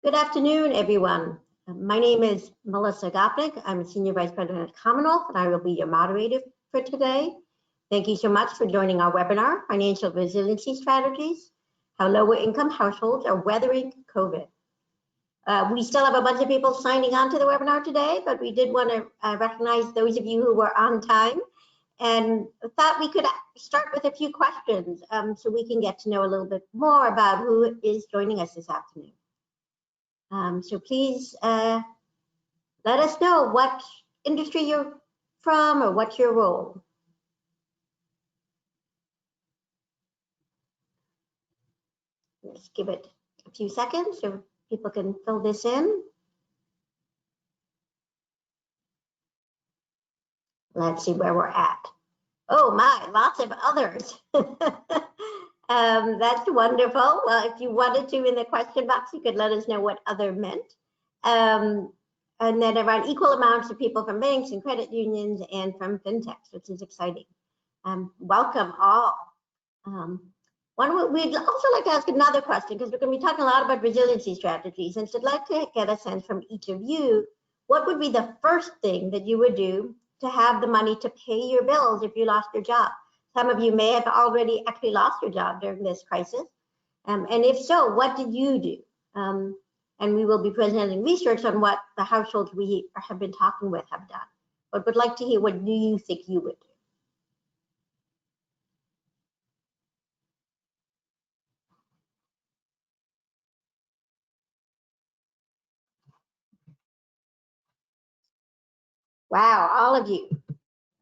Good afternoon, everyone. My name is Melissa Gopnik. I'm a Senior Vice President at Commonwealth, and I will be your moderator for today. Thank you so much for joining our webinar, Financial Resiliency Strategies, How Lower Income Households Are Weathering COVID. We still have a bunch of people signing on to the webinar today, but we did want to recognize those of you who were on time and thought we could start with a few questions so we can get to know a little bit more about who is joining us this afternoon. So please let us know what industry you're from or what's your role. Let's give it a few seconds so people can fill this in. Let's see where we're at. Oh my, lots of others. That's wonderful. Well, if you wanted to in the question box, you could let us know what other meant. And then around equal amounts of people from banks and credit unions and from fintechs, which is exciting. Welcome all. We'd also like to ask another question because we're going to be talking a lot about resiliency strategies. And so I'd like to get a sense from each of you, what would be the first thing that you would do to have the money to pay your bills if you lost your job? Some of you may have already actually lost your job during this crisis. And if so, what did you do? And we will be presenting research on what the households we have been talking with have done. But would like to hear, what do you think you would do? Wow, all of you.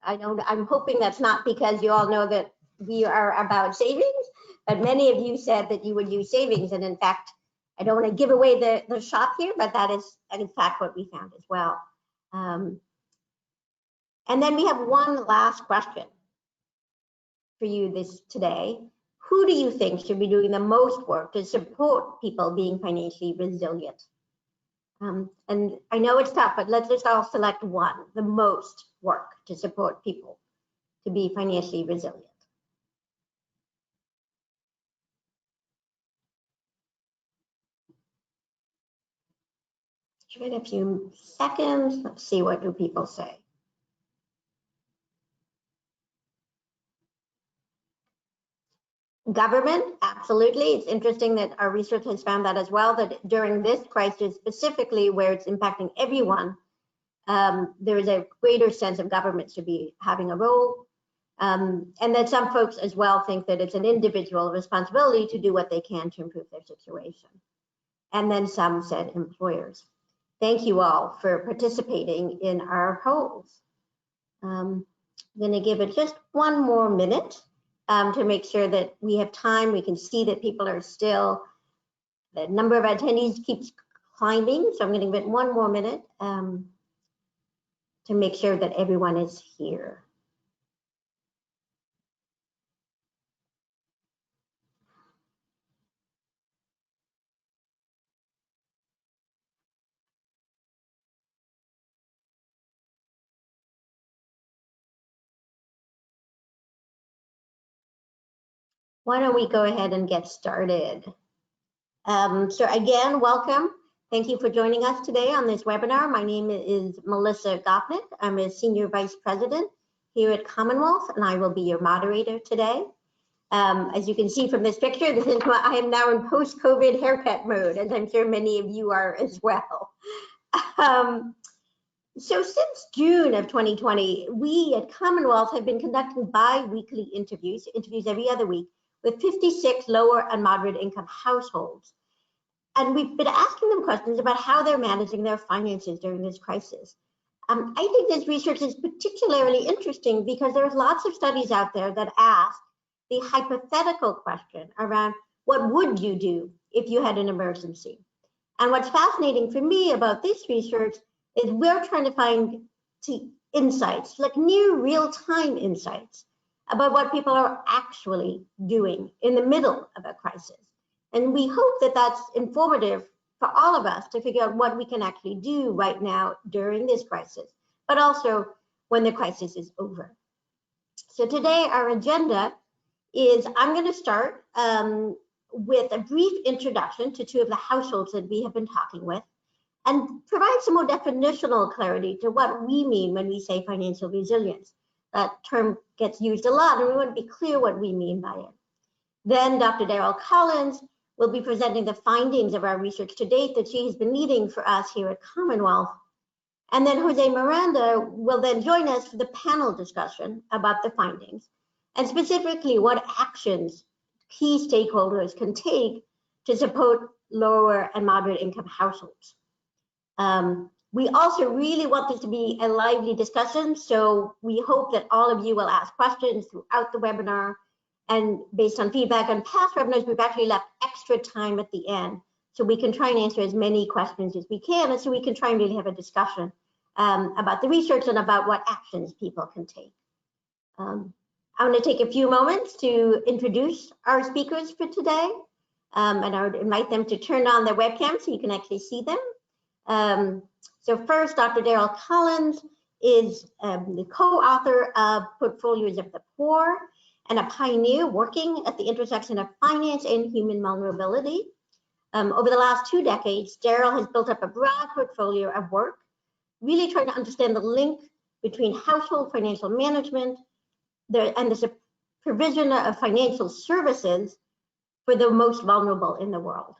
I'm hoping that's not because you all know that we are about savings, but many of you said that you would use savings. And in fact, I don't want to give away the shop here, but that is in fact what we found as well. And then we have one last question for you today. Who do you think should be doing the most work to support people being financially resilient? And I know it's tough, but let's just all select one, the most work to support people to be financially resilient. Give it a few seconds. Let's see, what do people say? Government, absolutely. It's interesting that our research has found that as well, that during this crisis specifically, where it's impacting everyone, there is a greater sense of government should be having a role. And that some folks as well think that it's an individual responsibility to do what they can to improve their situation. And then some said employers. Thank you all for participating in our polls. I'm going to give it just one more minute to make sure that we have time. We can see that people are still, the number of attendees keeps climbing. So I'm going to give it one more minute to make sure that everyone is here. Why don't we go ahead and get started? So again, welcome. Thank you for joining us today on this webinar. My name is Melissa Gopnik. I'm a Senior Vice President here at Commonwealth, and I will be your moderator today. As you can see from this picture, I am now in post-COVID haircut mode, as I'm sure many of you are as well. So since June of 2020, we at Commonwealth have been conducting bi-weekly interviews every other week, with 56 lower and moderate income households. And we've been asking them questions about how they're managing their finances during this crisis. I think this research is particularly interesting because there's lots of studies out there that ask the hypothetical question around what would you do if you had an emergency? And what's fascinating for me about this research is we're trying to find insights, like near real-time insights about what people are actually doing in the middle of a crisis. And we hope that that's informative for all of us to figure out what we can actually do right now during this crisis, but also when the crisis is over. So today our agenda is, I'm going to start with a brief introduction to two of the households that we have been talking with, and provide some more definitional clarity to what we mean when we say financial resilience. That term gets used a lot, and we want to be clear what we mean by it. Then Dr. Daryl Collins will be presenting the findings of our research to date that she has been leading for us here at Commonwealth. And then Jose Miranda will then join us for the panel discussion about the findings, and specifically what actions key stakeholders can take to support lower and moderate income households. We also really want this to be a lively discussion, so we hope that all of you will ask questions throughout the webinar. And based on feedback on past webinars, we've actually left extra time at the end, so we can try and answer as many questions as we can, and so we can try and really have a discussion about the research and about what actions people can take. I'm going to take a few moments to introduce our speakers for today, and I would invite them to turn on their webcam so you can actually see them. So first, Dr. Daryl Collins is the co-author of Portfolios of the Poor and a pioneer working at the intersection of finance and human vulnerability. Over the last 2 decades, Daryl has built up a broad portfolio of work, really trying to understand the link between household financial management and the provision of financial services for the most vulnerable in the world.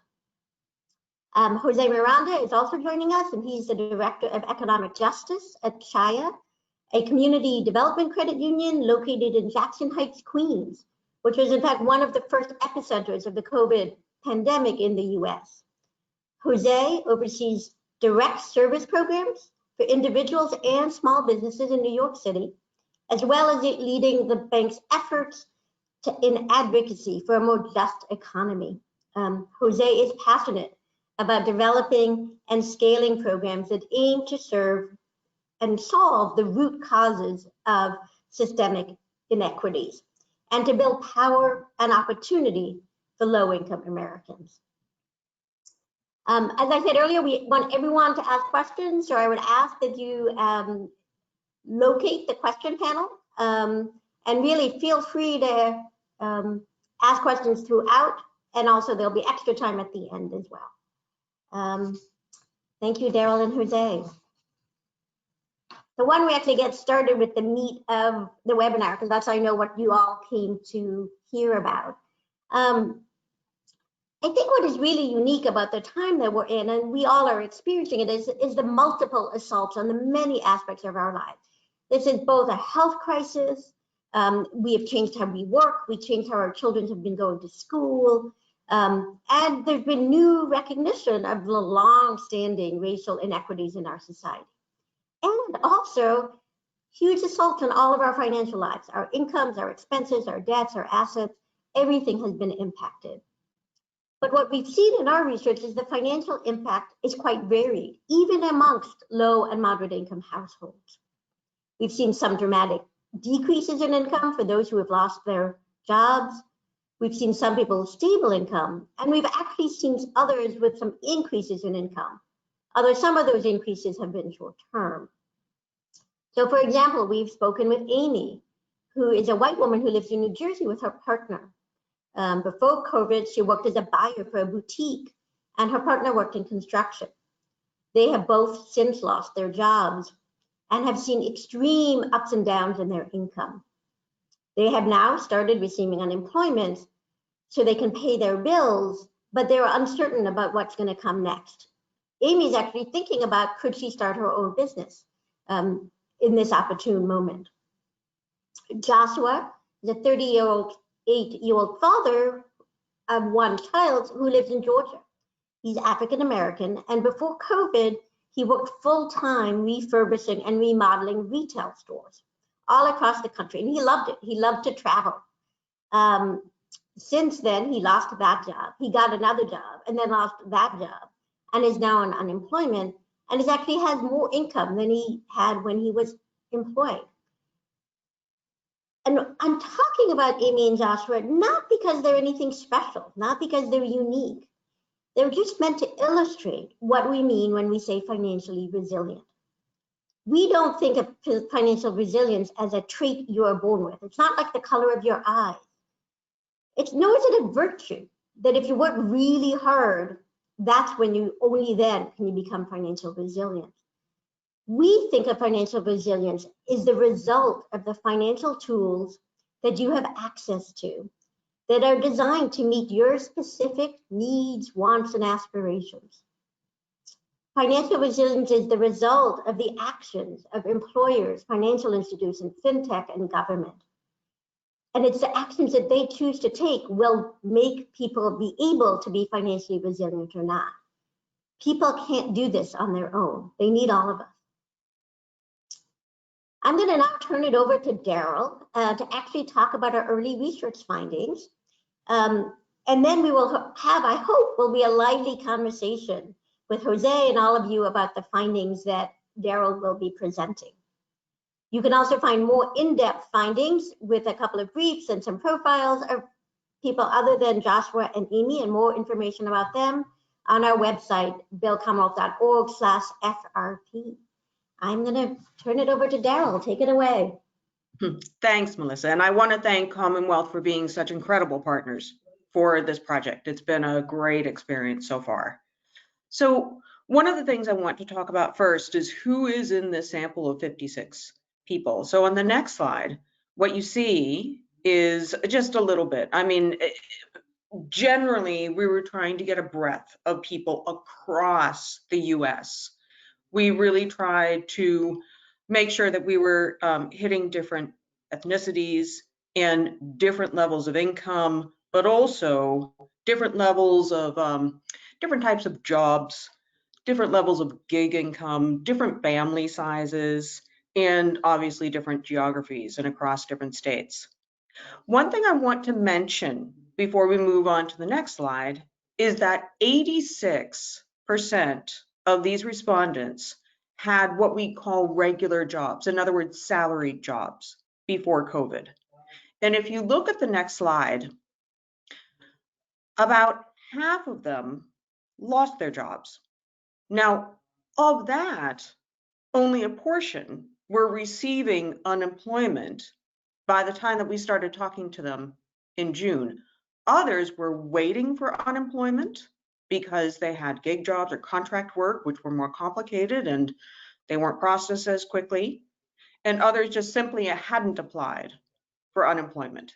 Jose Miranda is also joining us, and he's the Director of Economic Justice at Chaya, a community development credit union located in Jackson Heights, Queens, which was in fact one of the first epicenters of the COVID pandemic in the US. Jose oversees direct service programs for individuals and small businesses in New York City, as well as leading the bank's efforts in advocacy for a more just economy. Jose is passionate about developing and scaling programs that aim to serve and solve the root causes of systemic inequities, and to build power and opportunity for low-income Americans. As I said earlier, we want everyone to ask questions, so I would ask that you locate the question panel, and really feel free to ask questions throughout, and also there'll be extra time at the end as well. Thank you, Daryl and Jose. So why don't we actually get started with the meat of the webinar, because that's, I know, what you all came to hear about. I think what is really unique about the time that we're in, and we all are experiencing it, is the multiple assaults on the many aspects of our lives. This is both a health crisis. We have changed how we work. We changed how our children have been going to school. And there's been new recognition of the long-standing racial inequities in our society. And also huge assaults on all of our financial lives, our incomes, our expenses, our debts, our assets, everything has been impacted. But what we've seen in our research is the financial impact is quite varied, even amongst low and moderate income households. We've seen some dramatic decreases in income for those who have lost their jobs. We've seen some people with stable income, and we've actually seen others with some increases in income, although some of those increases have been short term. So for example, we've spoken with Amy, who is a white woman who lives in New Jersey with her partner. Before COVID, she worked as a buyer for a boutique, and her partner worked in construction. They have both since lost their jobs and have seen extreme ups and downs in their income. They have now started receiving unemployment so they can pay their bills, but they're uncertain about what's going to come next. Amy's actually thinking about, could she start her own business in this opportune moment. Joshua, the 38-year-old father of one child who lives in Georgia. He's African American, and before COVID, he worked full-time refurbishing and remodeling retail stores all across the country, and he loved it. He loved to travel. Since then, he lost that job. He got another job and then lost that job, and is now on unemployment, and is actually has more income than he had when he was employed. And I'm talking about Amy and Joshua not because they're anything special, not because they're unique. They're just meant to illustrate what we mean when we say financially resilient. We don't think of financial resilience as a trait you are born with. It's not like the color of your eyes. Nor is it a virtue. that if you work really hard, that's when you only then can you become financial resilient. We think of financial resilience is the result of the financial tools that you have access to that are designed to meet your specific needs, wants, and aspirations. Financial resilience is the result of the actions of employers, financial institutions, fintech, and government. And it's the actions that they choose to take will make people be able to be financially resilient or not. People can't do this on their own. They need all of us. I'm going to now turn it over to Daryl to actually talk about our early research findings. And then we will have, I hope, will be a lively conversation with Jose and all of you about the findings that Daryl will be presenting. You can also find more in-depth findings with a couple of briefs and some profiles of people other than Joshua and Amy, and more information about them on our website, buildcommonwealth.org/FRP. I'm going to turn it over to Daryl. Take it away. Thanks, Melissa. And I want to thank Commonwealth for being such incredible partners for this project. It's been a great experience so far. So one of the things I want to talk about first is who is in this sample of 56 people. So on the next slide, what you see is just a little bit. I mean, generally, we were trying to get a breadth of people across the US. We really tried to make sure that we were hitting different ethnicities and different levels of income, but also different levels of different types of jobs, different levels of gig income, different family sizes, and obviously different geographies and across different states. One thing I want to mention before we move on to the next slide is that 86% of these respondents had what we call regular jobs, in other words, salaried jobs before COVID. And if you look at the next slide, about half of them lost their jobs. Now, of that, only a portion were receiving unemployment by the time that we started talking to them in June. Others were waiting for unemployment because they had gig jobs or contract work, which were more complicated and they weren't processed as quickly. And others just simply hadn't applied for unemployment.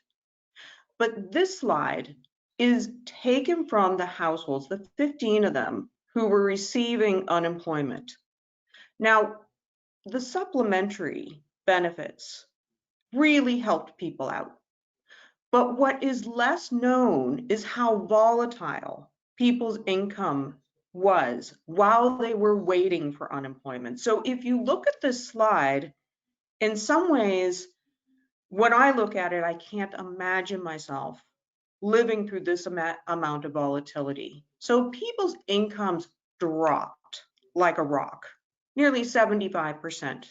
But this slide is taken from the households, the 15 of them who were receiving unemployment. Now, the supplementary benefits really helped people out. But what is less known is how volatile people's income was while they were waiting for unemployment. So if you look at this slide, in some ways, when I look at it, I can't imagine myself living through this amount of volatility. So people's incomes dropped like a rock. Nearly 75%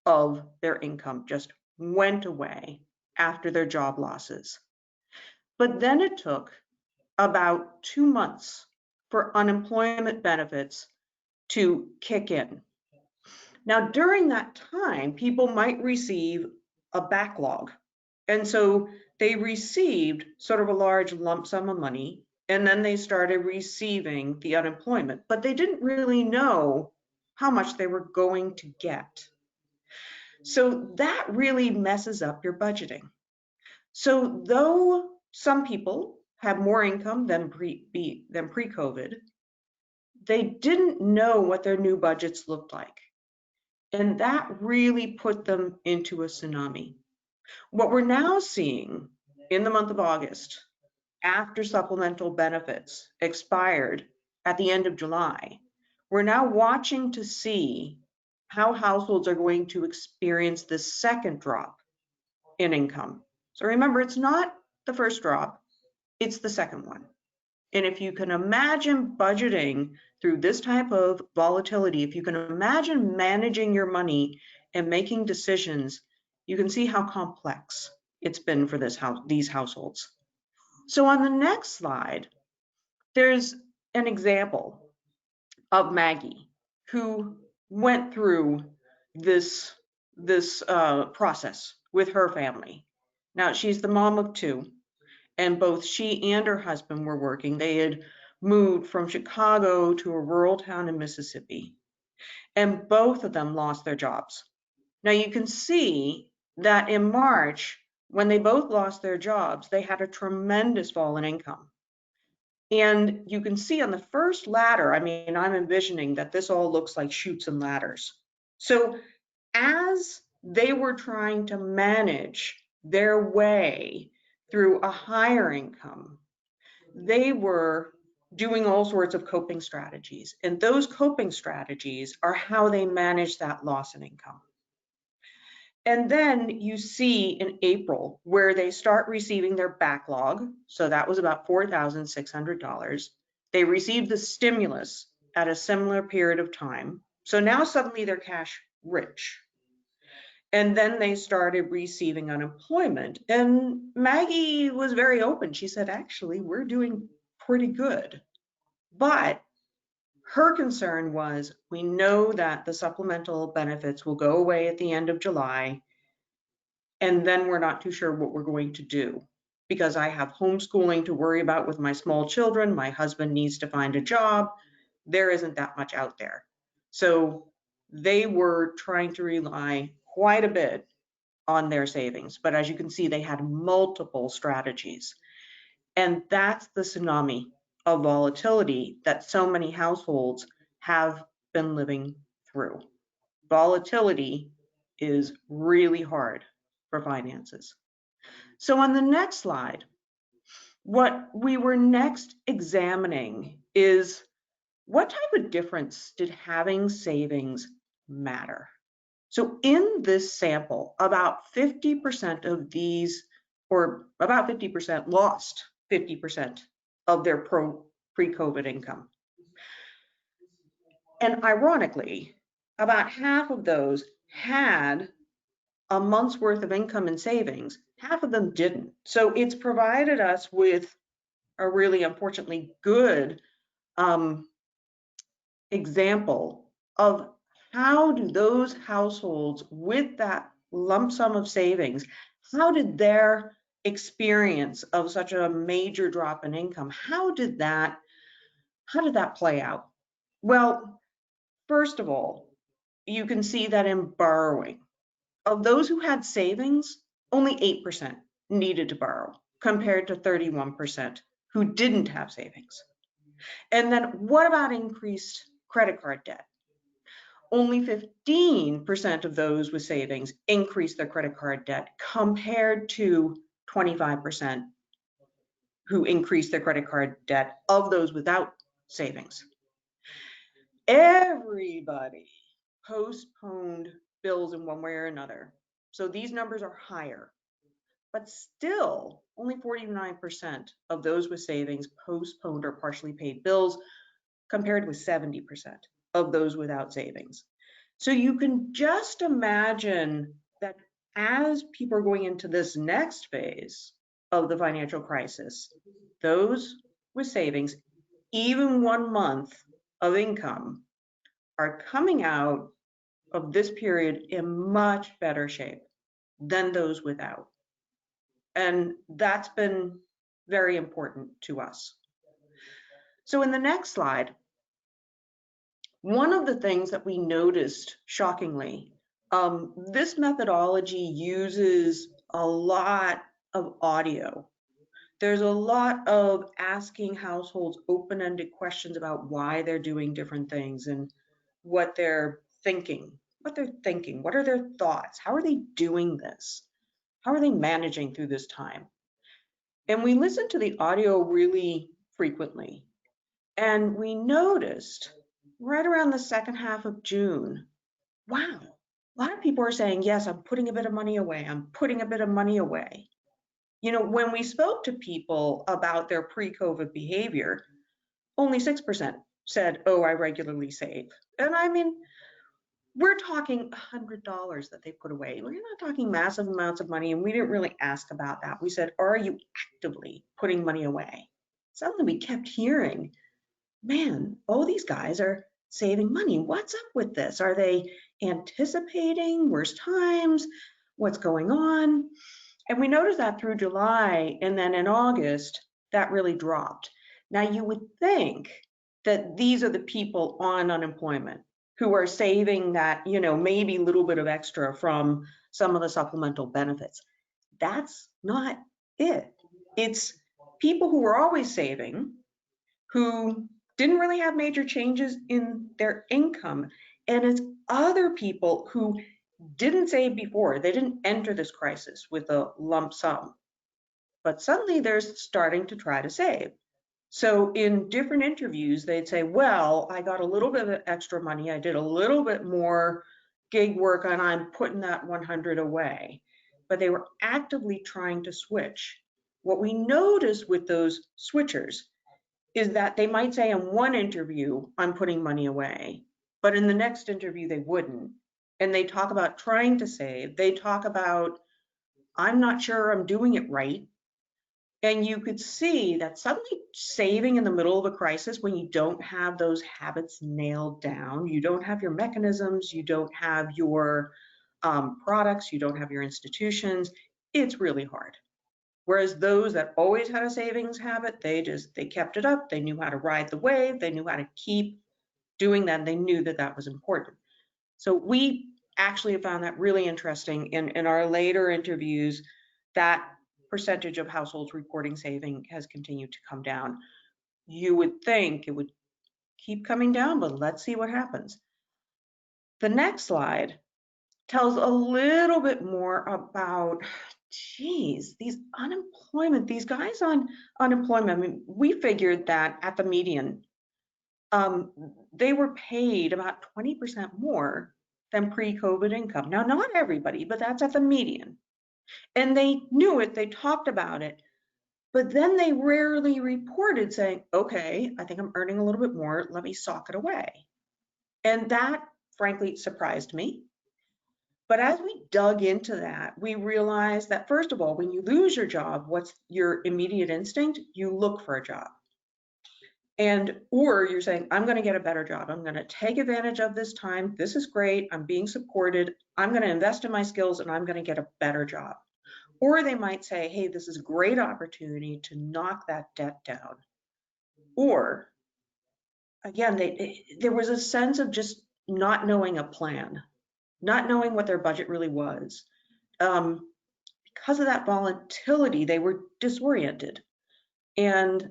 of their income just went away after their job losses. But then it took about 2 months for unemployment benefits to kick in. Now, during that time, people might receive a backlog. And so they received sort of a large lump sum of money, and then they started receiving the unemployment, but they didn't really know how much they were going to get. So that really messes up your budgeting. So though some people have more income than pre-COVID, they didn't know what their new budgets looked like. And that really put them into a tsunami. What we're now seeing in the month of August, after supplemental benefits expired at the end of July, we're now watching to see how households are going to experience this second drop in income. So remember, it's not the first drop, it's the second one. And if you can imagine budgeting through this type of volatility, if you can imagine managing your money and making decisions, you can see how complex it's been for these households. So on the next slide, there's an example of Maggie, who went through this process with her family. Now, she's the mom of 2, and both she and her husband were working. They had moved from Chicago to a rural town in Mississippi, and both of them lost their jobs. Now you can see that in March, when they both lost their jobs, they had a tremendous fall in income. And you can see on the first ladder, I mean, I'm envisioning that this all looks like chutes and ladders. So as they were trying to manage their way through a higher income, they were doing all sorts of coping strategies. And those coping strategies are how they manage that loss in income. And then you see in April where they start receiving their backlog. So that was about $4,600. They received the stimulus at a similar period of time. So now suddenly they're cash rich. And then they started receiving unemployment. And Maggie was very open. She said, actually, we're doing pretty good. But her concern was, we know that the supplemental benefits will go away at the end of July. And then we're not too sure what we're going to do, because I have homeschooling to worry about with my small children. My husband needs to find a job. There isn't that much out there. So they were trying to rely quite a bit on their savings. But as you can see, they had multiple strategies. And that's the tsunami of volatility that so many households have been living through. Volatility is really hard for finances. So on the next slide, what we were next examining is, what type of difference did having savings matter? So in this sample, about 50% of these, or about 50%, lost 50% of their pre-COVID income. And ironically, about half of those had a month's worth of income and savings. Half of them didn't. So it's provided us with a really, unfortunately, good example of how do those households with that lump sum of savings, how did their experience of such a major drop in income, how did that play out? Well, first of all, you can see that in borrowing, of those who had savings, only 8% needed to borrow, compared to 31% who didn't have savings. And then what about increased credit card debt? Only 15% of those with savings increased their credit card debt, compared to 25% who increased their credit card debt of those without savings. Everybody postponed bills in one way or another. So these numbers are higher, but still only 49% of those with savings postponed or partially paid bills, compared with 70% of those without savings. So you can just imagine that as people are going into this next phase of the financial crisis, those with savings, even 1 month of income, are coming out of this period in much better shape than those without. And that's been very important to us. So in the next slide, one of the things that we noticed, shockingly, this methodology uses a lot of audio. There's a lot of asking households open-ended questions about why they're doing different things and what they're thinking, what are their thoughts, how are they doing this, how are they managing through this time. And we listened to the audio really frequently, and we noticed right around the second half of June, wow, a lot of people are saying, yes, I'm putting a bit of money away, I'm putting a bit of money away. You know, when we spoke to people about their pre-COVID behavior, only 6% said, oh, I regularly save. And I mean, we're talking $100 that they put away. We're not talking massive amounts of money, and we didn't really ask about that. We said, are you actively putting money away? Suddenly we kept hearing, man, all these guys are saving money. What's up with this? Are they anticipating worse times? What's going on? And we noticed that through July, and then in August, that really dropped. Now, you would think that these are the people on unemployment who are saving that, maybe a little bit of extra from some of the supplemental benefits. That's not it. It's people who were always saving, who didn't really have major changes in their income. And it's other people who didn't save before. They didn't enter this crisis with a lump sum, but suddenly they're starting to try to save. So in different interviews, they'd say, well, I got a little bit of extra money. I did a little bit more gig work and I'm putting that 100 away. But they were actively trying to switch. What we noticed with those switchers is that they might say in one interview, I'm putting money away, but in the next interview, they wouldn't. And they talk about trying to save. They talk about, I'm not sure I'm doing it right. And you could see that suddenly saving in the middle of a crisis when you don't have those habits nailed down, you don't have your mechanisms, you don't have your products, you don't have your institutions, it's really hard. Whereas those that always had a savings habit, they kept it up. They knew how to ride the wave. They knew how to keep doing that. And they knew that that was important. So we actually have found that really interesting in our later interviews. That percentage of households reporting saving has continued to come down. You would think it would keep coming down, but let's see what happens. The next slide tells a little bit more about, geez, these guys on unemployment. I mean, we figured that at the median, they were paid about 20% more than pre-COVID income. Now, not everybody, but that's at the median. And they knew it, they talked about it, but then they rarely reported saying, okay, I think I'm earning a little bit more, let me sock it away. And that, frankly, surprised me. But as we dug into that, we realized that, first of all, when you lose your job, what's your immediate instinct? You look for a job. Or you're saying, I'm going to get a better job. I'm going to take advantage of this time. This is great. I'm being supported. I'm going to invest in my skills and I'm going to get a better job. Or they might say, hey, this is a great opportunity to knock that debt down. Or, again, there was a sense of just not knowing a plan, not knowing what their budget really was. Because of that volatility, they were disoriented and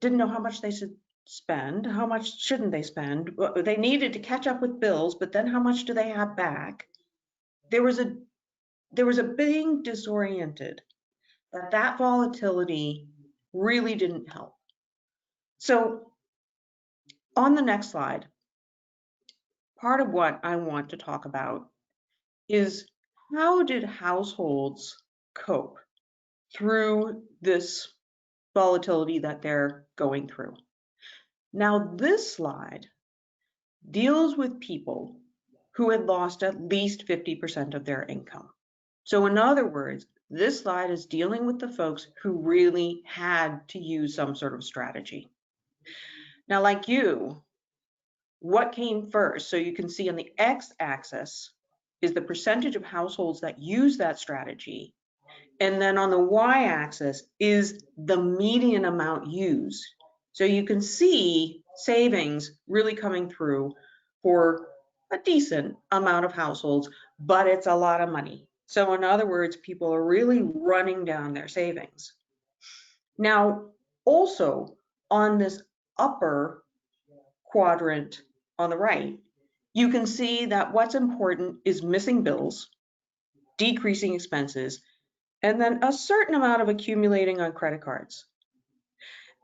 didn't know how much they should spend, how much shouldn't they spend. They needed to catch up with bills, but then how much do they have back? There was a being disoriented, that volatility really didn't help. So on the next slide, part of what I want to talk about is how did households cope through this volatility that they're going through? Now, this slide deals with people who had lost at least 50% of their income. So in other words, this slide is dealing with the folks who really had to use some sort of strategy. Now, like you, what came first? So you can see on the x-axis is the percentage of households that use that strategy. And then on the y-axis is the median amount used. So you can see savings really coming through for a decent amount of households, but it's a lot of money. So in other words, people are really running down their savings. Now, also on this upper quadrant on the right, you can see that what's important is missing bills, decreasing expenses, and then a certain amount of accumulating on credit cards.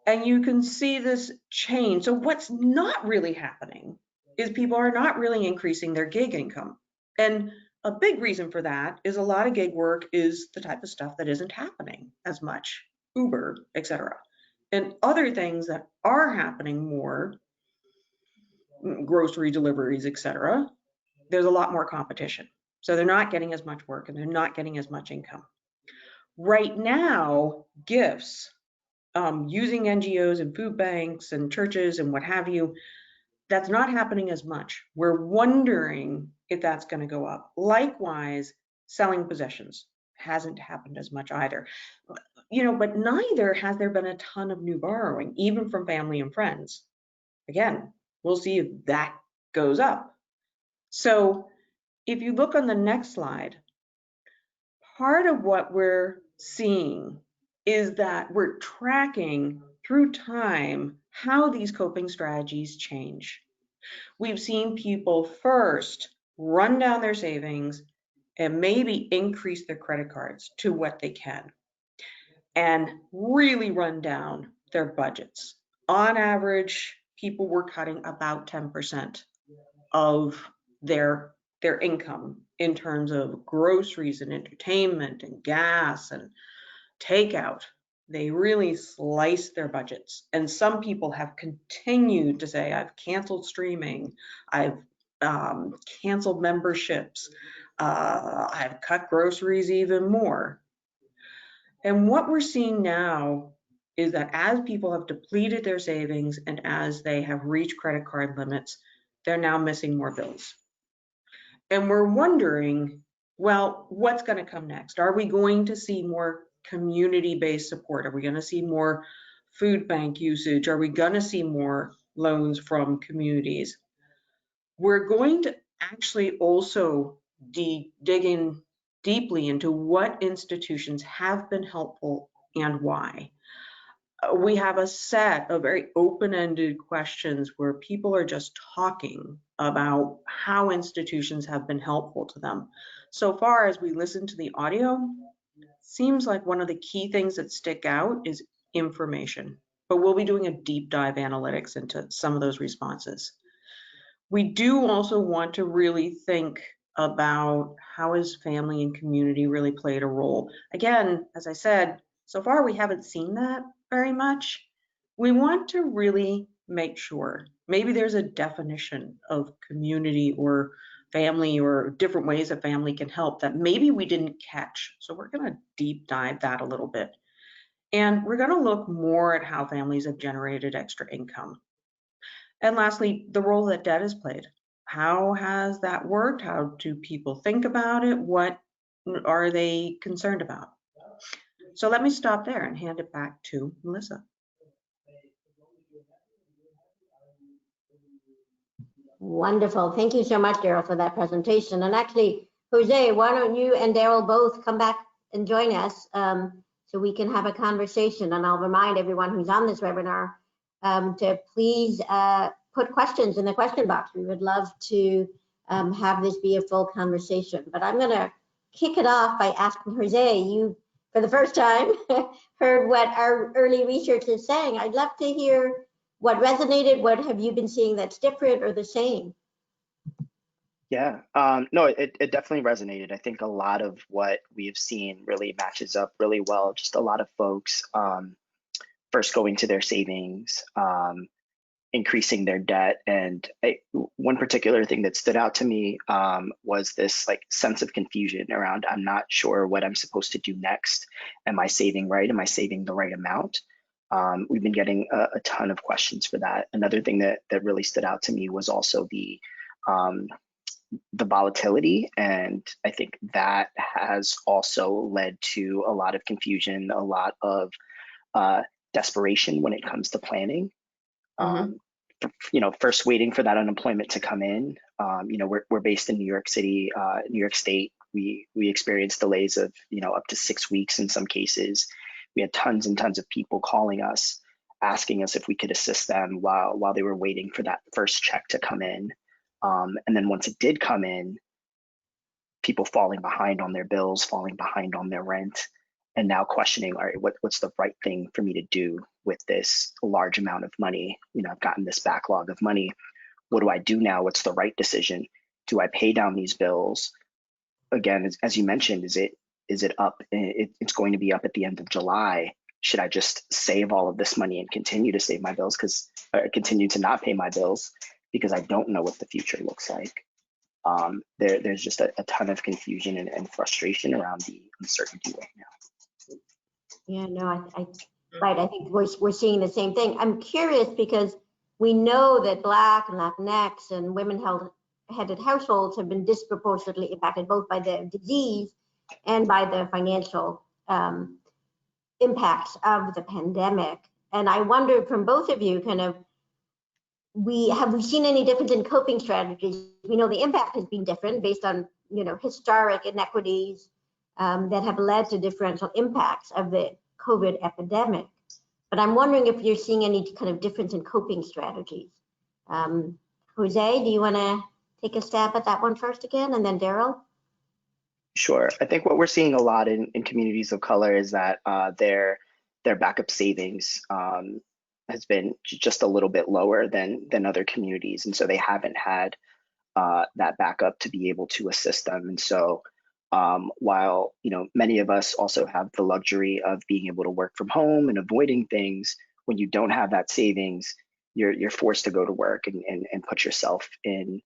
And you can see this change. So what's not really happening is people are not really increasing their gig income. And a big reason for that is a lot of gig work is the type of stuff that isn't happening as much, Uber, etc. And other things that are happening more, grocery deliveries, etc., there's a lot more competition. So they're not getting as much work and they're not getting as much income. Right now, gifts, using NGOs and food banks and churches and what have you, that's not happening as much. We're wondering if that's going to go up. Likewise, selling possessions hasn't happened as much either. But neither has there been a ton of new borrowing, even from family and friends. Again, we'll see if that goes up. So if you look on the next slide, part of what we're seeing is that we're tracking through time how these coping strategies change. We've seen people first run down their savings and maybe increase their credit cards to what they can and really run down their budgets. On average, people were cutting about 10% of their income in terms of groceries and entertainment and gas and takeout. They really sliced their budgets. And some people have continued to say, I've canceled streaming, I've canceled memberships, I've cut groceries even more. And what we're seeing now is that as people have depleted their savings and as they have reached credit card limits, they're now missing more bills. And we're wondering, well, what's going to come next? Are we going to see more community-based support? Are we going to see more food bank usage? Are we going to see more loans from communities? We're going to actually also dig in deeply into what institutions have been helpful and why. We have a set of very open-ended questions where people are just talking about how institutions have been helpful to them. So far as we listen to the audio, seems like one of the key things that stick out is information, but we'll be doing a deep dive analytics into some of those responses. We do also want to really think about how has family and community really played a role. Again, as I said, so far we haven't seen that very much. We want to really make sure, maybe there's a definition of community or family or different ways that family can help that maybe we didn't catch. So we're going to deep dive that a little bit. And we're going to look more at how families have generated extra income. And lastly, the role that debt has played. How has that worked? How do people think about it? What are they concerned about? So let me stop there and hand it back to Melissa. Wonderful. Thank you so much, Daryl, for that presentation. And actually, Jose, why don't you and Daryl both come back and join us so we can have a conversation. And I'll remind everyone who's on this webinar to please put questions in the question box. We would love to have this be a full conversation. But I'm going to kick it off by asking Jose, you, for the first time, heard what our early research is saying. I'd love to hear what resonated. What have you been seeing that's different or the same? Yeah, no, it definitely resonated. I think a lot of what we've seen really matches up really well. Just a lot of folks first going to their savings, increasing their debt. And one particular thing that stood out to me was this like sense of confusion around, I'm not sure what I'm supposed to do next. Am I saving right? Am I saving the right amount? We've been getting a ton of questions for that. Another thing that really stood out to me was also the volatility. And I think that has also led to a lot of confusion, a lot of desperation when it comes to planning. First waiting for that unemployment to come in. We're based in New York City, New York State. We experienced delays of, up to 6 weeks in some cases. We had tons and tons of people calling us, asking us if we could assist them while they were waiting for that first check to come in. And then once it did come in, people falling behind on their bills, falling behind on their rent, and now questioning, all right, what's the right thing for me to do with this large amount of money? I've gotten this backlog of money. What do I do now? What's the right decision? Do I pay down these bills? Again, as you mentioned, is it up? It's going to be up at the end of July. Should I just save all of this money and continue to save my bills continue to not pay my bills because I don't know what the future looks like? There's just a ton of confusion and frustration around the uncertainty right now. Yeah, no, I think we're seeing the same thing. I'm curious because we know that Black and Latinx and women-headed households have been disproportionately impacted both by the disease and by the financial impacts of the pandemic. And I wondered from both of you, kind of, have we seen any difference in coping strategies? We know the impact has been different based on, historic inequities that have led to differential impacts of the COVID epidemic. But I'm wondering if you're seeing any kind of difference in coping strategies. Jose, do you want to take a stab at that one first again, and then Daryl? Sure. I think what we're seeing a lot in communities of color is that their backup savings has been just a little bit lower than other communities, and so they haven't had that backup to be able to assist them. And so while many of us also have the luxury of being able to work from home and avoiding things, when you don't have that savings, you're forced to go to work and put yourself in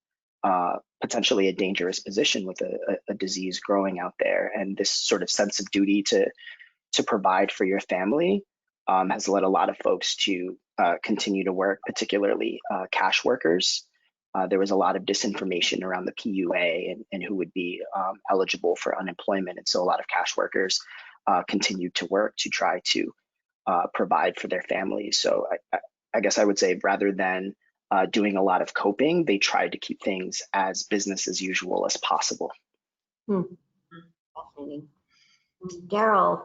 potentially a dangerous position with a disease growing out there. And this sort of sense of duty to provide for your family has led a lot of folks to continue to work, particularly cash workers. There was a lot of disinformation around the PUA and who would be eligible for unemployment. And so a lot of cash workers continued to work to try to provide for their families. So I guess I would say, rather than doing a lot of coping, they tried to keep things as business as usual as possible. Fascinating. Daryl?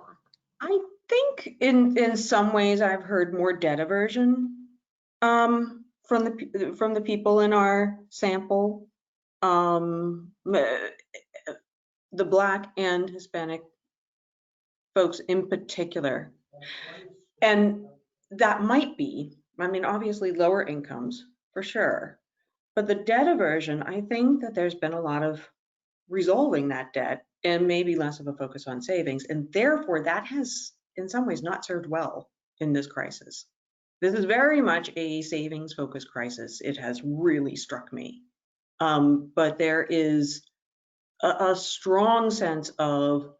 I think in some ways I've heard more debt aversion from the people in our sample, the Black and Hispanic folks in particular. And that might be, obviously lower incomes for sure, but the debt aversion, I think that there's been a lot of resolving that debt and maybe less of a focus on savings. And therefore that has in some ways not served well in this crisis. This is very much a savings focused crisis. It has really struck me. But there is a strong sense of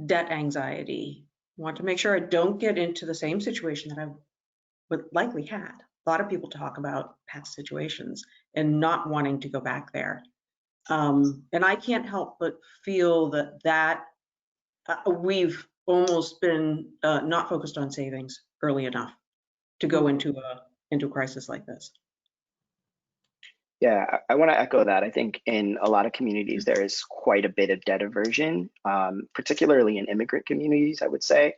debt anxiety. I want to make sure I don't get into the same situation that I would likely had. A lot of people talk about past situations and not wanting to go back there. And I can't help but feel that we've almost been not focused on savings early enough to go into a crisis like this. Yeah, I want to echo that. I think in a lot of communities, there is quite a bit of debt aversion, particularly in immigrant communities, I would say.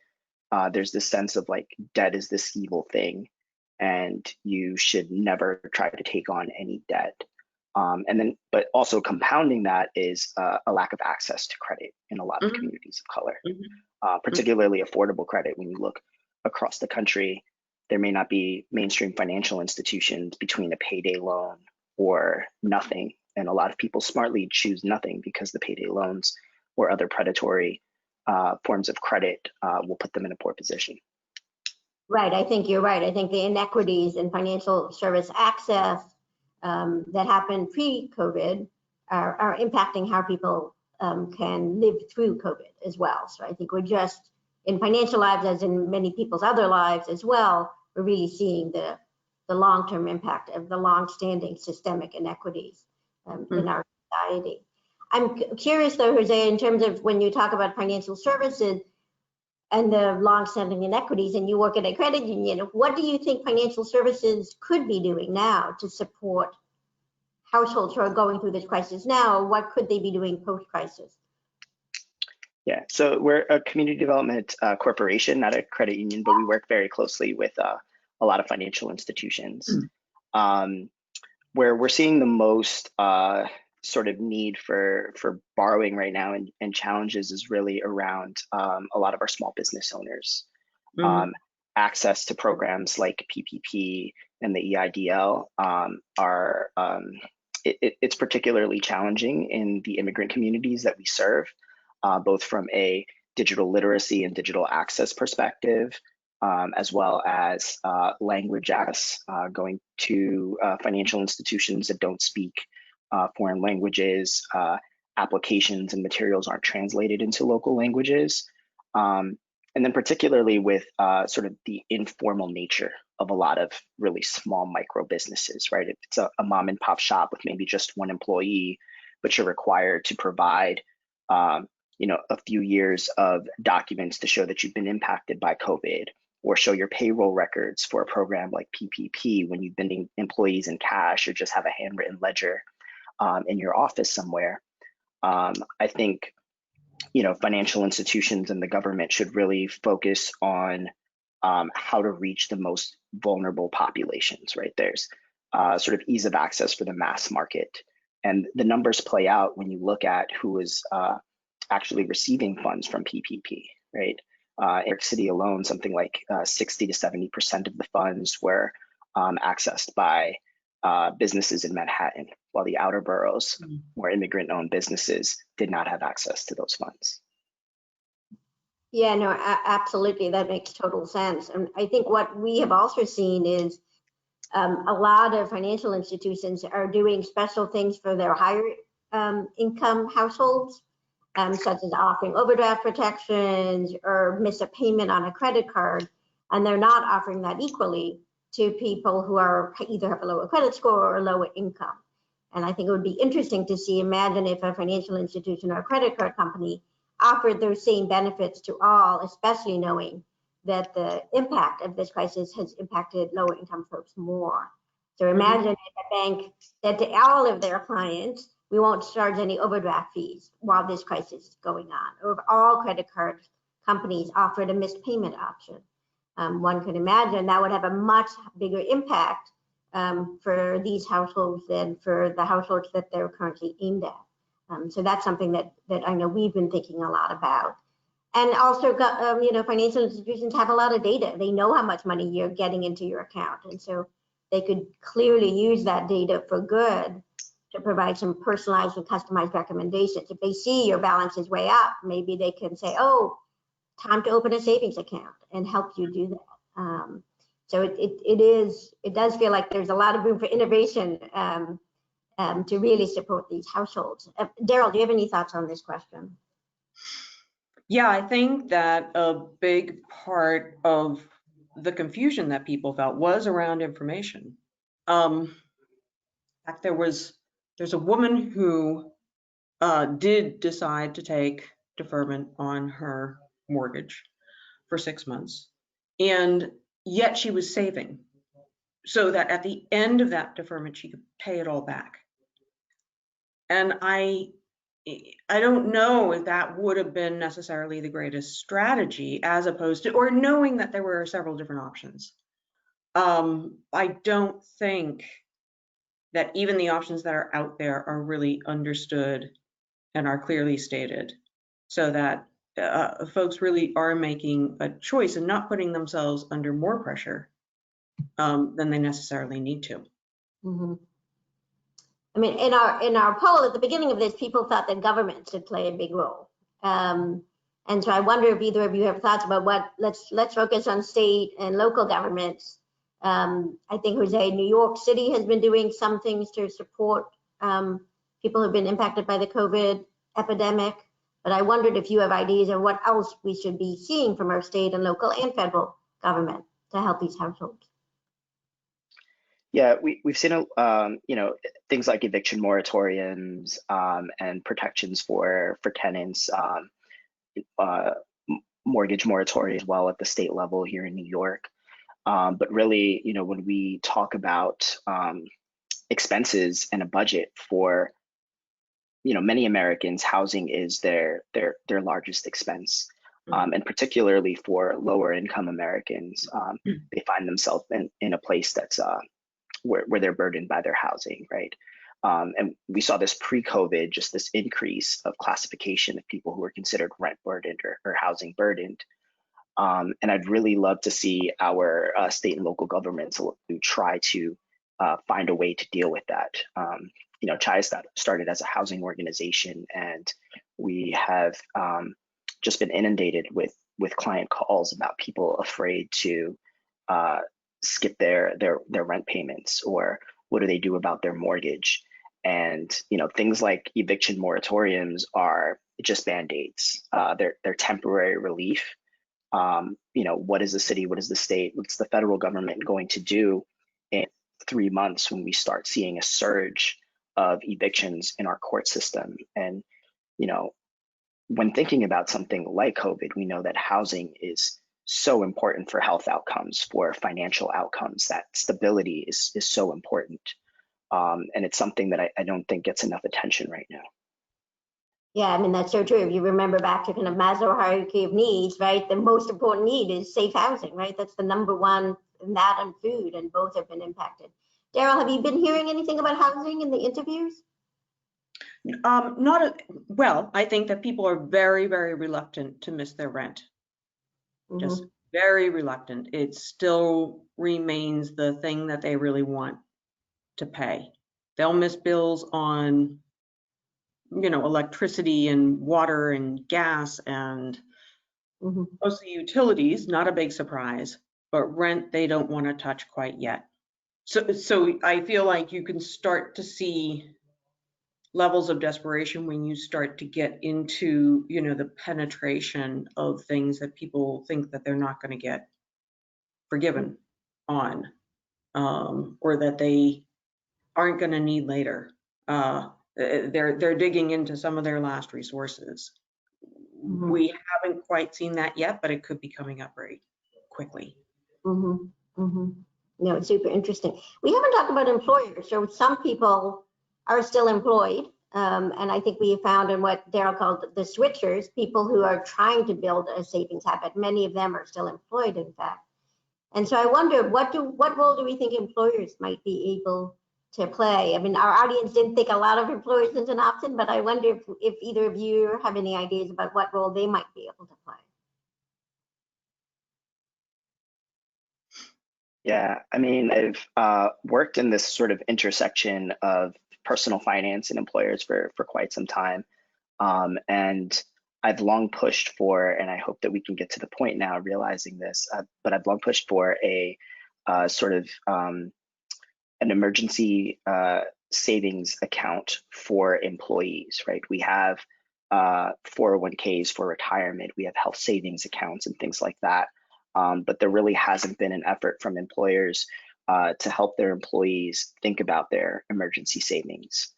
There's this sense of like debt is this evil thing, and you should never try to take on any debt. But also compounding that is a lack of access to credit in a lot of communities of color, particularly affordable credit. When you look across the country, there may not be mainstream financial institutions between a payday loan or nothing. And a lot of people smartly choose nothing because the payday loans or other predatory forms of credit will put them in a poor position. Right, I think you're right. I think the inequities in financial service access that happened pre-COVID are impacting how people can live through COVID as well. So I think we're just, in financial lives, as in many people's other lives as well, we're really seeing the long-term impact of the long-standing systemic inequities in our society. I'm curious though, Jose, in terms of when you talk about financial services and the long-standing inequities, and you work at a credit union, what do you think financial services could be doing now to support households who are going through this crisis now? What could they be doing post-crisis? Yeah, so we're a community development corporation, not a credit union, but we work very closely with a lot of financial institutions. Where we're seeing the most sort of need for borrowing right now and challenges is really around a lot of our small business owners. Access to programs like PPP and the EIDL it's particularly challenging in the immigrant communities that we serve, both from a digital literacy and digital access perspective, as well as language access, going to financial institutions that don't speak foreign languages, applications and materials aren't translated into local languages. And then particularly with sort of the informal nature of a lot of really small micro businesses, right? If it's a mom and pop shop with maybe just one employee, but you're required to provide a few years of documents to show that you've been impacted by COVID, or show your payroll records for a program like PPP when you've been employees in cash, or just have a handwritten ledger in your office somewhere. I think, financial institutions and the government should really focus on how to reach the most vulnerable populations, right? There's sort of ease of access for the mass market. And the numbers play out when you look at who is actually receiving funds from PPP, right? In New York City alone, something like 60 to 70% of the funds were accessed by businesses in Manhattan, while the outer boroughs, where immigrant-owned businesses, did not have access to those funds. Yeah, no, absolutely. That makes total sense. And I think what we have also seen is a lot of financial institutions are doing special things for their higher income households, such as offering overdraft protections or miss a payment on a credit card. And they're not offering that equally to people who are either have a lower credit score or a lower income. And I think it would be interesting to see, imagine if a financial institution or a credit card company offered those same benefits to all, especially knowing that the impact of this crisis has impacted lower income folks more. So imagine if a bank said to all of their clients, we won't charge any overdraft fees while this crisis is going on, or if all credit card companies offered a missed payment option. One could imagine that would have a much bigger impact for these households than for the households that they're currently aimed at. So that's something that I know we've been thinking a lot about. And also, financial institutions have a lot of data. They know how much money you're getting into your account. And so they could clearly use that data for good to provide some personalized and customized recommendations. If they see your balance is way up, maybe they can say, oh, time to open a savings account, and help you do that. So it does feel like there's a lot of room for innovation to really support these households. Daryl, do you have any thoughts on this question? Yeah, I think that a big part of the confusion that people felt was around information. In fact, there's a woman who did decide to take deferment on her mortgage for 6 months, and yet she was saving so that at the end of that deferment, she could pay it all back. And I don't know if that would have been necessarily the greatest strategy, as opposed to, or knowing that there were several different options. I don't think that even the options that are out there are really understood and are clearly stated, so that folks really are making a choice and not putting themselves under more pressure than they necessarily need to. Mm-hmm. I mean, in our poll at the beginning of this, people thought that government should play a big role. And so I wonder if either of you have thoughts about what, let's focus on state and local governments. I think, Jose, New York City has been doing some things to support people who've been impacted by the COVID epidemic. But I wondered if you have ideas of what else we should be seeing from our state and local and federal government to help these households. Yeah, we've seen things like eviction moratoriums and protections for tenants, mortgage moratorium as well at the state level here in New York. But really, when we talk about expenses and a budget for many Americans, housing is their largest expense. And particularly for lower income Americans, they find themselves in a place that's where they're burdened by their housing, right? And we saw this pre-COVID, just this increase of classification of people who are considered rent burdened or housing burdened. And I'd really love to see our state and local governments try to find a way to deal with that. CHAI started as a housing organization, and we have just been inundated with client calls about people afraid to skip their rent payments, or what do they do about their mortgage. And things like eviction moratoriums are just band-aids. They're temporary relief. What is the city, what is the state, what's the federal government going to do in 3 months when we start seeing a surge of evictions in our court system? And when thinking about something like COVID, we know that housing is so important for health outcomes, for financial outcomes, that stability is so important. And it's something that I don't think gets enough attention right now. Yeah, I mean, that's so true. If you remember back to kind of Maslow hierarchy of needs, right, the most important need is safe housing, right? That's the number one, and that and food, and both have been impacted. Daryl, have you been hearing anything about housing in the interviews? Well, I think that people are very, very reluctant to miss their rent. Just very reluctant. It still remains the thing that they really want to pay. They'll miss bills on, electricity and water and gas and mostly utilities, not a big surprise, but rent they don't want to touch quite yet. So I feel like you can start to see levels of desperation when you start to get into, the penetration of things that people think that they're not going to get forgiven on, or that they aren't going to need later. They're digging into some of their last resources. We haven't quite seen that yet, but it could be coming up very quickly. No, it's super interesting. We haven't talked about employers. So some people are still employed. And I think we have found in what Daryl called the switchers, people who are trying to build a savings habit. Many of them are still employed, in fact. And so I wonder, what role do we think employers might be able to play? I mean, our audience didn't think a lot of employers is an option, but I wonder if either of you have any ideas about what role they might be able to play. Yeah, I mean, I've worked in this sort of intersection of personal finance and employers for quite some time. And I've long pushed for, and I hope that we can get to the point now realizing this, but I've long pushed for a sort of an emergency savings account for employees, right? We have 401ks for retirement, we have health savings accounts and things like that. But there really hasn't been an effort from employers to help their employees think about their emergency savings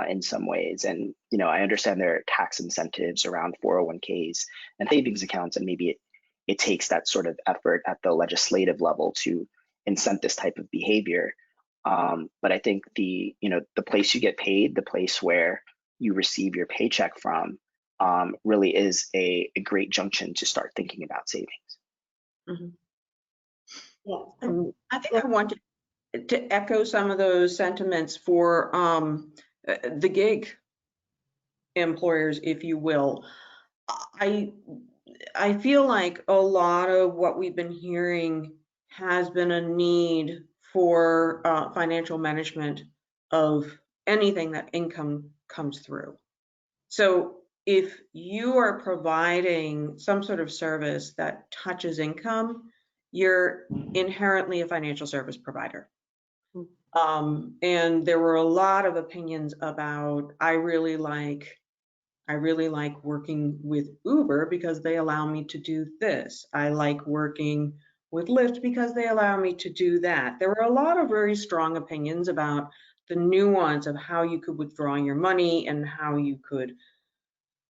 in some ways. And, I understand there are tax incentives around 401ks and savings accounts, and maybe it takes that sort of effort at the legislative level to incent this type of behavior. But I think the place you get paid, the place where you receive your paycheck from, really is a great junction to start thinking about savings. Yeah, I think I wanted to echo some of those sentiments for the gig employers, if you will. I feel like a lot of what we've been hearing has been a need for financial management of anything that income comes through. So if you are providing some sort of service that touches income, you're inherently a financial service provider. And there were a lot of opinions about, I really like working with Uber because they allow me to do this. I like working with Lyft because they allow me to do that. There were a lot of very strong opinions about the nuance of how you could withdraw your money and how you could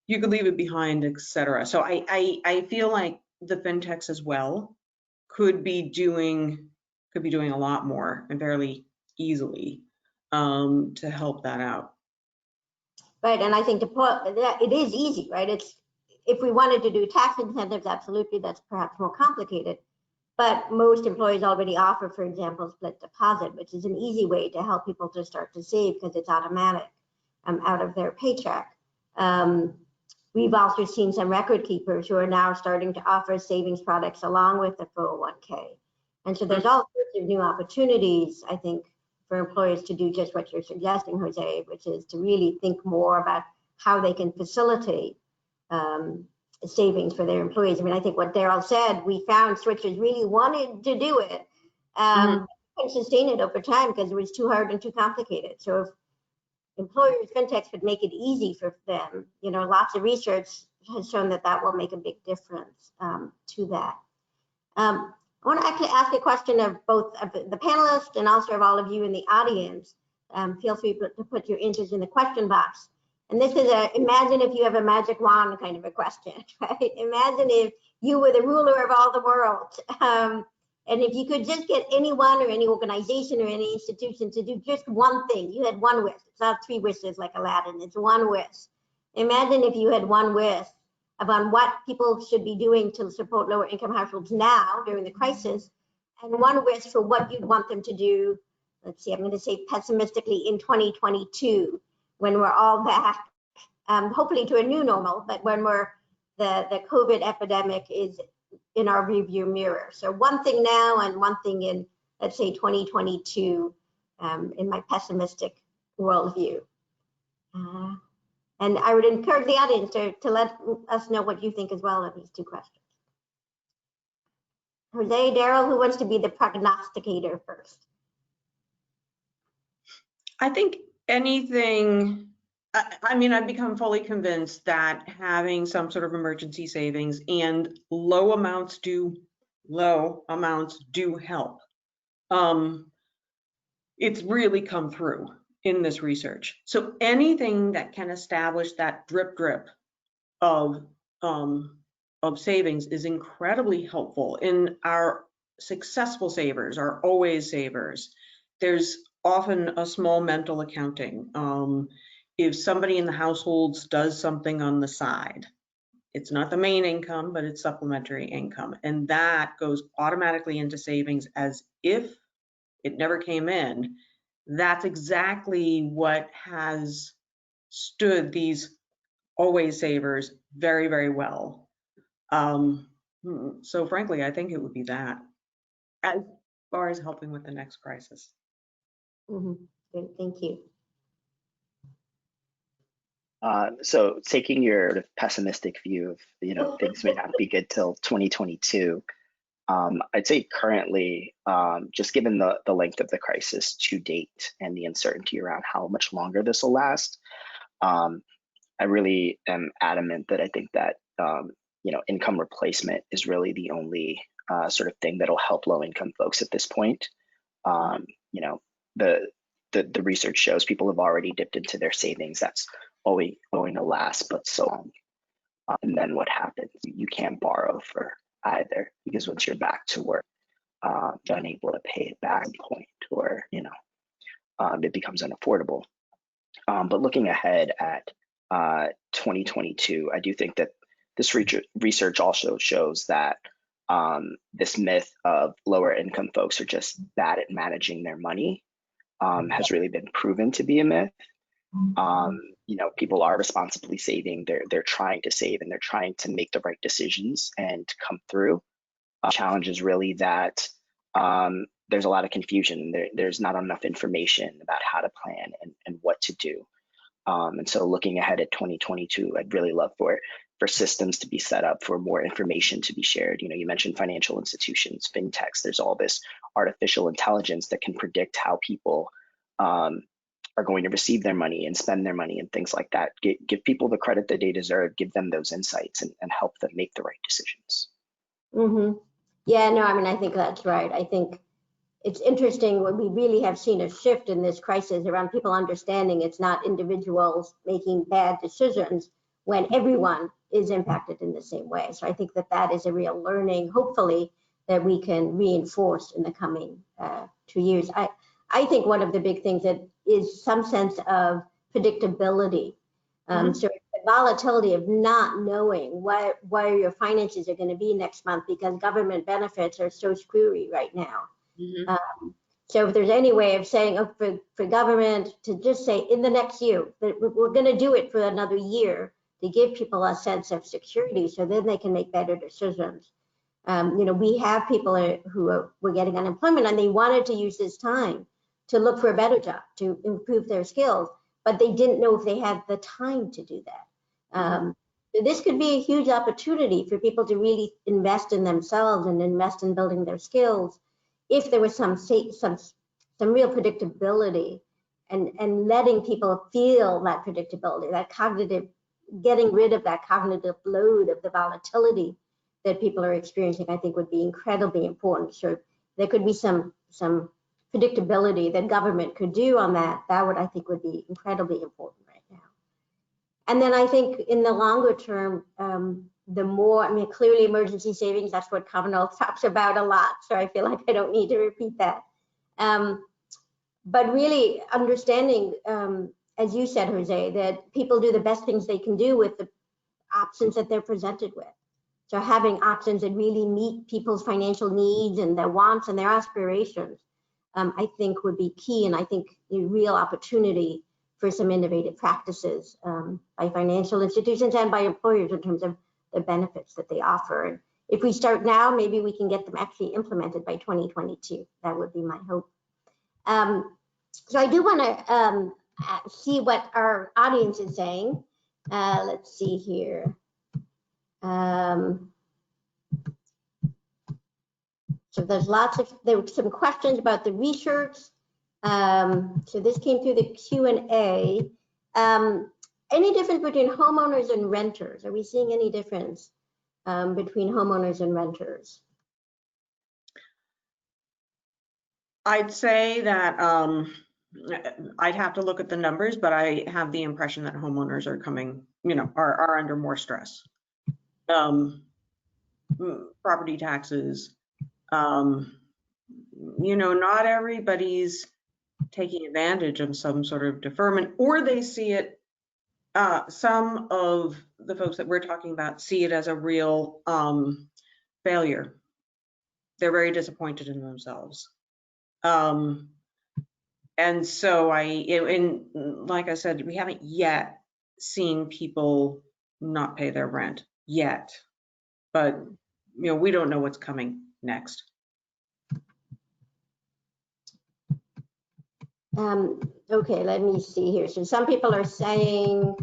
leave it behind, etc. So I feel like the fintechs as well could be doing a lot more and fairly easily to help that out. Right, and I think it is easy, right? It's, if we wanted to do tax incentives, absolutely, that's perhaps more complicated. But most employers already offer, for example, split deposit, which is an easy way to help people to start to save because it's automatic out of their paycheck. We've also seen some record keepers who are now starting to offer savings products along with the 401k. And so there's all sorts of new opportunities, I think, for employers to do just what you're suggesting, Jose, which is to really think more about how they can facilitate savings for their employees. I mean, I think what Daryl said, we found switchers really wanted to do it and sustain it over time because it was too hard and too complicated. So if employers, fintechs could make it easy for them, lots of research has shown that that will make a big difference to that. I want to actually ask a question of both of the panelists and also of all of you in the audience. Feel free to put your answers in the question box. And this is a, imagine if you have a magic wand kind of a question, right? Imagine if you were the ruler of all the world. And if you could just get anyone or any organization or any institution to do just one thing, you had one wish. It's not 3 wishes like Aladdin, it's one wish. Imagine if you had one wish about what people should be doing to support lower income households now during the crisis, and one wish for what you'd want them to do, let's see, I'm going to say pessimistically, in 2022, when we're all back, hopefully to a new normal, but when the COVID epidemic is in our review mirror. So one thing now and one thing in, let's say, 2022, in my pessimistic worldview. And I would encourage the audience to let us know what you think as well of these 2 questions. Jose, Daryl, who wants to be the prognosticator first? I think anything, I mean, I've become fully convinced that having some sort of emergency savings and low amounts do help. It's really come through in this research. So anything that can establish that drip of savings is incredibly helpful. In our successful savers, our always savers, there's often a small mental accounting. If somebody in the households does something on the side, it's not the main income, but it's supplementary income. And that goes automatically into savings as if it never came in. That's exactly what has stood these always savers very, very well. So frankly, I think it would be that as far as helping with the next crisis. Good, thank you. So taking your pessimistic view of, things may not be good till 2022, I'd say currently, just given the length of the crisis to date and the uncertainty around how much longer this will last, I really am adamant that I think that, income replacement is really the only sort of thing that'll help low income folks at this point. The research shows people have already dipped into their savings. That's always going to last but so long. And then what happens? You can't borrow for either, because once you're back to work, you're unable to pay it back point, or it becomes unaffordable. But looking ahead at 2022, I do think that this research also shows that this myth of lower income folks are just bad at managing their money has really been proven to be a myth. People are responsibly saving. They're trying to save, and they're trying to make the right decisions and come through. Challenge is really that there's a lot of confusion. There's not enough information about how to plan and what to do. And so looking ahead at 2022, I'd really love for systems to be set up, for more information to be shared. You mentioned financial institutions, fintechs. There's all this artificial intelligence that can predict how people are going to receive their money and spend their money and things like that. Give people the credit that they deserve, give them those insights, and help them make the right decisions. Yeah, no, I mean, I think that's right. I think it's interesting when we really have seen a shift in this crisis around people understanding it's not individuals making bad decisions when everyone is impacted in the same way. So I think that is a real learning, hopefully, that we can reinforce in the coming 2 years. I think one of the big things that is some sense of predictability. So the volatility of not knowing where your finances are going to be next month, because government benefits are so screwy right now. So if there's any way of saying for government to just say in the next year that we're going to do it for another year, to give people a sense of security, so then they can make better decisions. We have people who were getting unemployment, and they wanted to use this time to look for a better job, to improve their skills, but they didn't know if they had the time to do that. This could be a huge opportunity for people to really invest in themselves and invest in building their skills, if there was some real predictability, and letting people feel that predictability, that cognitive, getting rid of that cognitive load of the volatility that people are experiencing, I think would be incredibly important. So there could be some predictability that government could do on that. That would, I think, would be incredibly important right now. And then I think in the longer term, the more, I mean, clearly emergency savings, that's what Commonwealth talks about a lot. So I feel like I don't need to repeat that. But really understanding, as you said, Jose, that people do the best things they can do with the options that they're presented with. So having options that really meet people's financial needs and their wants and their aspirations, I think would be key. And I think a real opportunity for some innovative practices by financial institutions and by employers in terms of the benefits that they offer. And if we start now, maybe we can get them actually implemented by 2022. That would be my hope. So I do want to see what our audience is saying. Let's see here. So there were some questions about the research. So this came through the Q&A. Any difference between homeowners and renters? Are we seeing any difference between homeowners and renters? I'd say that I'd have to look at the numbers, but I have the impression that homeowners are coming, are under more stress. Property taxes, not everybody's taking advantage of some sort of deferment, or they see it, some of the folks that we're talking about see it as a real failure. They're very disappointed in themselves. And so like I said, we haven't yet seen people not pay their rent yet, but we don't know what's coming next. Okay, let me see here. So some people are saying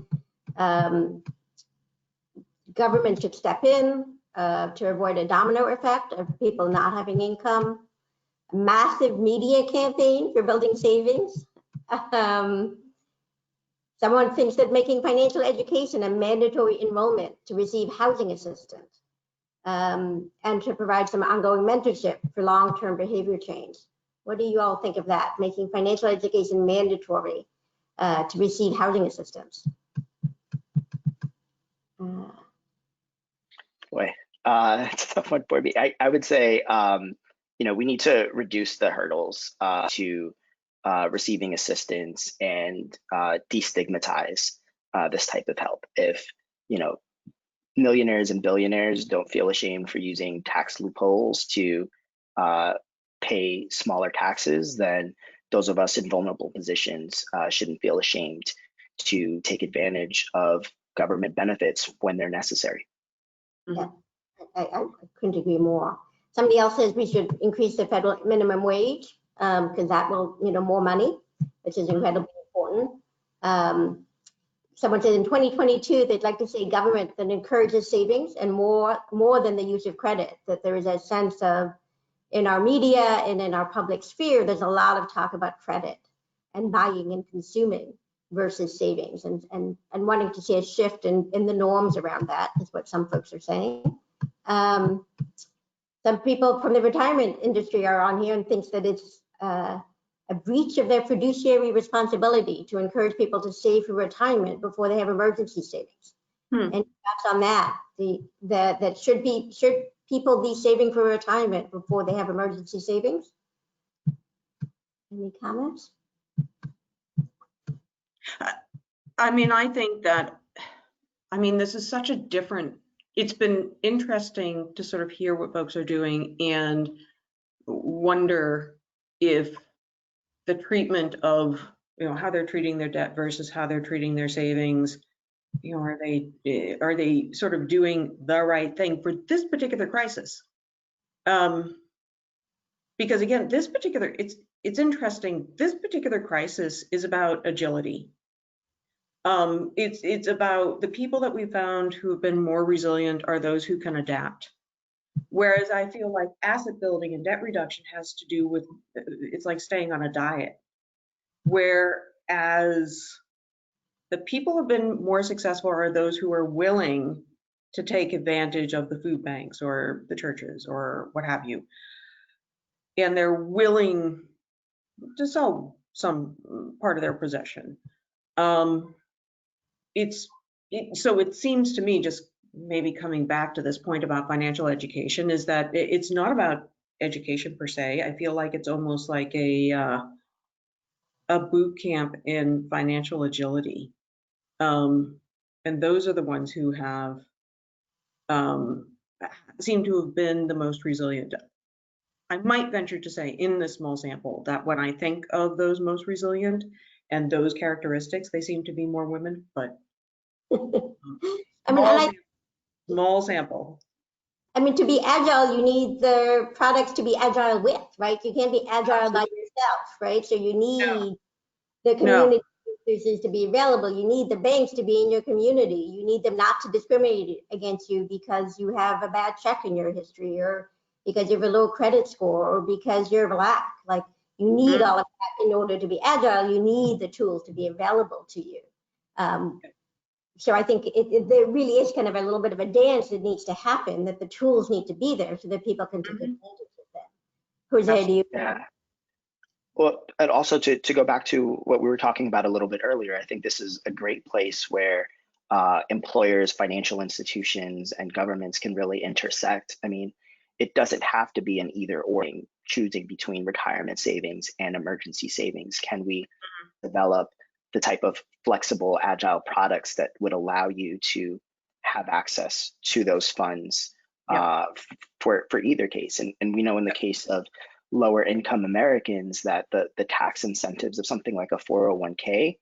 government should step in to avoid a domino effect of people not having income. Massive media campaign for building savings. Someone thinks that making financial education a mandatory enrollment to receive housing assistance and to provide some ongoing mentorship for long-term behavior change. What do you all think of that? Making financial education mandatory to receive housing assistance? Boy, that's a tough one for me. I would say, we need to reduce the hurdles to receiving assistance and destigmatize this type of help. If, millionaires and billionaires don't feel ashamed for using tax loopholes to pay smaller taxes, then those of us in vulnerable positions shouldn't feel ashamed to take advantage of government benefits when they're necessary. Yeah, I couldn't agree more. Somebody else says we should increase the federal minimum wage because that will, more money, which is incredibly important. Someone said in 2022, they'd like to see government that encourages savings and more than the use of credit, that there is a sense of, in our media and in our public sphere, there's a lot of talk about credit and buying and consuming versus savings and wanting to see a shift in the norms around that is what some folks are saying. Some people from the retirement industry are on here and thinks that it's a breach of their fiduciary responsibility to encourage people to save for retirement before they have emergency savings. And thoughts on that? That should people be saving for retirement before they have emergency savings? Any comments? I think that, this is such a different, it's been interesting to sort of hear what folks are doing and wonder if the treatment of, how they're treating their debt versus how they're treating their savings, are they sort of doing the right thing for this particular crisis? Because again, it's interesting, this particular crisis is about agility. It's about the people that we found who have been more resilient are those who can adapt. Whereas I feel like asset building and debt reduction has to do with, it's like staying on a diet. Whereas the people who have been more successful are those who are willing to take advantage of the food banks or the churches or what have you. And they're willing to sell some part of their possession. It's So it seems to me, just maybe coming back to this point about financial education, is that it's not about education per se. I feel like it's almost like a boot camp in financial agility. And those are the ones who have seem to have been the most resilient. I might venture to say in this small sample that when I think of those most resilient and those characteristics, they seem to be more women, but I mean, small sample. I mean, to be agile, you need the products to be agile with, right? You can't be agile by yourself, right? So you need the community resources to be available. You need the banks to be in your community. You need them not to discriminate against you because you have a bad check in your history, or because you have a low credit score, or because you're Black. Like, you need all of that in order to be agile. You need the tools to be available to you. So I think there really is kind of a little bit of a dance that needs to happen, that the tools need to be there so that people can take advantage of them. Jose, do you? Yeah. Well, and also to go back to what we were talking about a little bit earlier, I think this is a great place where employers, financial institutions, and governments can really intersect. I mean, it doesn't have to be an either or, choosing between retirement savings and emergency savings. Can we develop the type of flexible, agile products that would allow you to have access to those funds for either case? And we know in the case of lower income Americans that the tax incentives of something like a 401k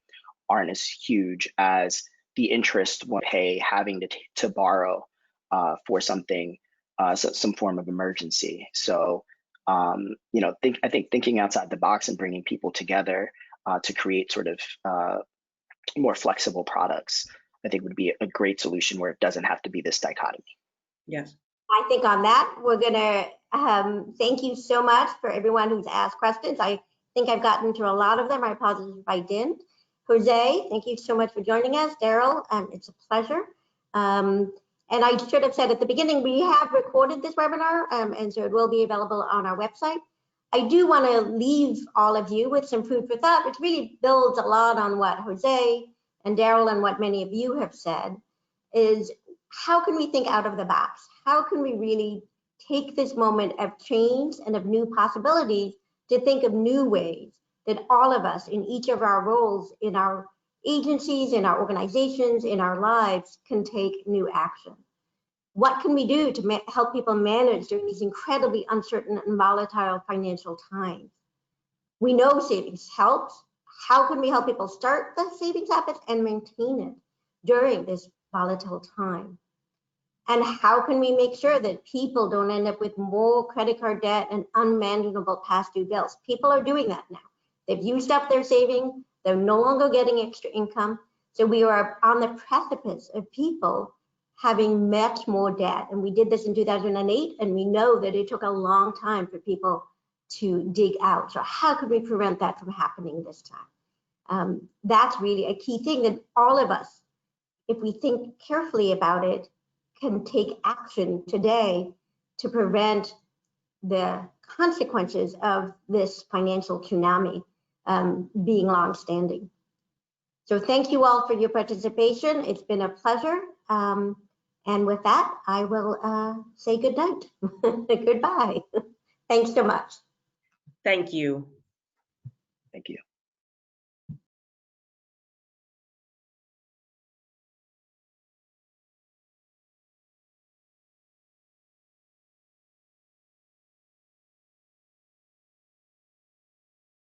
aren't as huge as the interest one pay having to borrow for something, some form of emergency. So, I think thinking outside the box and bringing people together to create sort of more flexible products, I think would be a great solution where it doesn't have to be this dichotomy. Yes. I think on that, we're gonna thank you so much for everyone who's asked questions. I think I've gotten to a lot of them. I apologize if I didn't. Jose, thank you so much for joining us. Daryl, it's a pleasure. And I should have said at the beginning, we have recorded this webinar, and so it will be available on our website. I do want to leave all of you with some food for thought, which really builds a lot on what Jose and Daryl and what many of you have said, is how can we think out of the box? How can we really take this moment of change and of new possibilities to think of new ways that all of us in each of our roles, in our agencies, in our organizations, in our lives, can take new action? What can we do to help people manage during these incredibly uncertain and volatile financial times? We know savings helps. How can we help people start the savings habits and maintain it during this volatile time? And how can we make sure that people don't end up with more credit card debt and unmanageable past due bills? People are doing that now. They've used up their saving. They're no longer getting extra income. So we are on the precipice of people having much more debt. And we did this in 2008, and we know that it took a long time for people to dig out. So how could we prevent that from happening this time? That's really a key thing that all of us, if we think carefully about it, can take action today to prevent the consequences of this financial tsunami being longstanding. So thank you all for your participation. It's been a pleasure. And with that, I will say good night. Goodbye. Thanks so much. Thank you. Thank you.